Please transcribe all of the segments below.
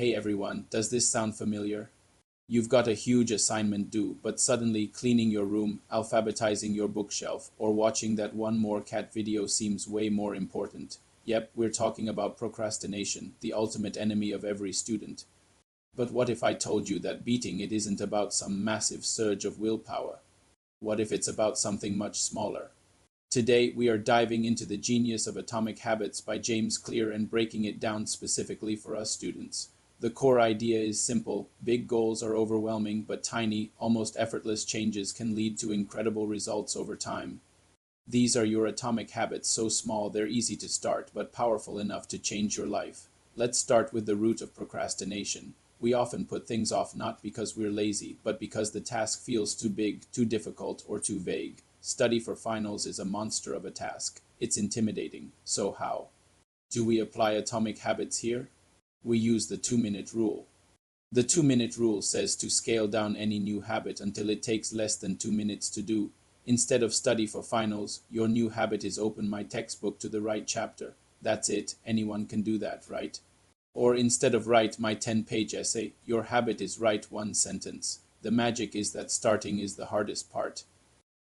Hey everyone, does this sound familiar? You've got a huge assignment due, but suddenly cleaning your room, alphabetizing your bookshelf, or watching that one more cat video seems way more important. Yep, we're talking about procrastination, the ultimate enemy of every student. But what if I told you that beating it isn't about some massive surge of willpower? What if it's about something much smaller? Today, we are diving into the genius of Atomic Habits by James Clear and breaking it down specifically for us students. The core idea is simple. Big goals are overwhelming, but tiny, almost effortless changes can lead to incredible results over time. These are your atomic habits, so small they're easy to start, but powerful enough to change your life. Let's start with the root of procrastination. We often put things off not because we're lazy, but because the task feels too big, too difficult, or too vague. Study for finals is a monster of a task. It's intimidating. So how? Do we apply atomic habits here? We use the 2-minute rule. The 2-minute rule says to scale down any new habit until it takes less than 2 minutes to do. Instead of study for finals, your new habit is open my textbook to the right chapter. That's it. Anyone can do that, right? Or instead of write my 10-page essay, your habit is write one sentence. The magic is that starting is the hardest part.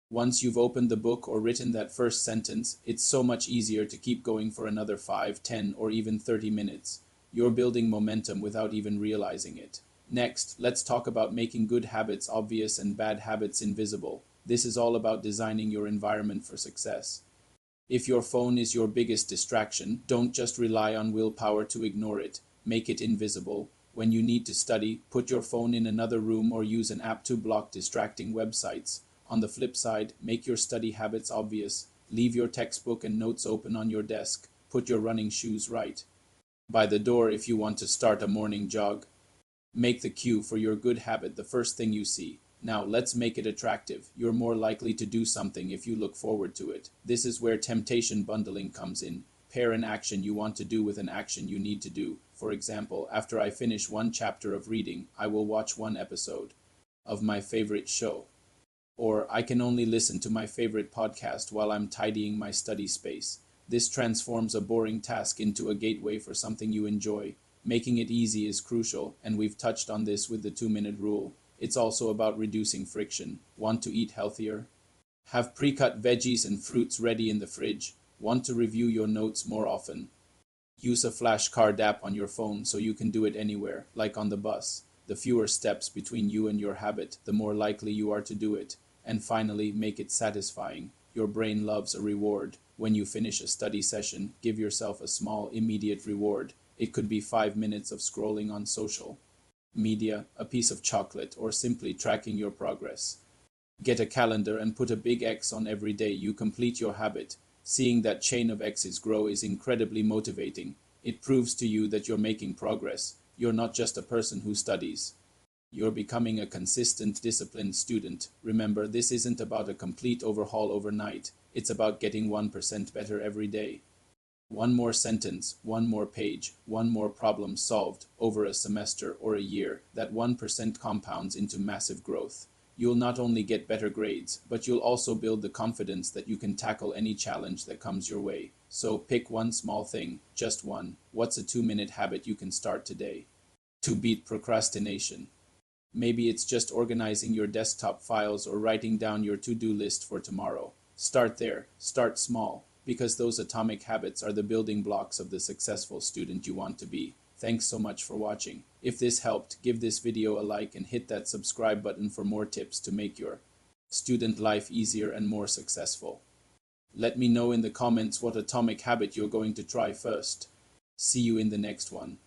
Once you've opened the book or written that first sentence, it's so much easier to keep going for another 5, 10, or even 30 minutes. You're building momentum without even realizing it. Next, let's talk about making good habits obvious and bad habits invisible. This is all about designing your environment for success. If your phone is your biggest distraction, don't just rely on willpower to ignore it. Make it invisible. When you need to study, put your phone in another room or use an app to block distracting websites. On the flip side, make your study habits obvious. Leave your textbook and notes open on your desk. Put your running shoes right by the door if you want to start a morning jog. Make the cue for your good habit the first thing you see. Now let's make it attractive. You're more likely to do something if you look forward to it. This is where temptation bundling comes in. Pair an action you want to do with an action you need to do. For example, after I finish one chapter of reading, I will watch one episode of my favorite show. Or I can only listen to my favorite podcast while I'm tidying my study space. This transforms a boring task into a gateway for something you enjoy. Making it easy is crucial, and we've touched on this with the 2-minute rule. It's also about reducing friction. Want to eat healthier? Have pre-cut veggies and fruits ready in the fridge. Want to review your notes more often? Use a flashcard app on your phone so you can do it anywhere, like on the bus. The fewer steps between you and your habit, the more likely you are to do it. And finally, make it satisfying. Your brain loves a reward. When you finish a study session, give yourself a small, immediate reward. It could be 5 minutes of scrolling on social media, a piece of chocolate, or simply tracking your progress. Get a calendar and put a big X on every day you complete your habit. Seeing that chain of X's grow is incredibly motivating. It proves to you that you're making progress. You're not just a person who studies. You're becoming a consistent, disciplined student. Remember, this isn't about a complete overhaul overnight. It's about getting 1% better every day. One more sentence, one more page, one more problem solved over a semester or a year. That 1% compounds into massive growth. You'll not only get better grades, but you'll also build the confidence that you can tackle any challenge that comes your way. So pick one small thing, just one. What's a 2-minute habit you can start today to beat procrastination? Maybe it's just organizing your desktop files or writing down your to-do list for tomorrow. Start there. Start small, because those atomic habits are the building blocks of the successful student you want to be. Thanks so much for watching. If this helped, give this video a like and hit that subscribe button for more tips to make your student life easier and more successful. Let me know in the comments what atomic habit you're going to try first. See you in the next one.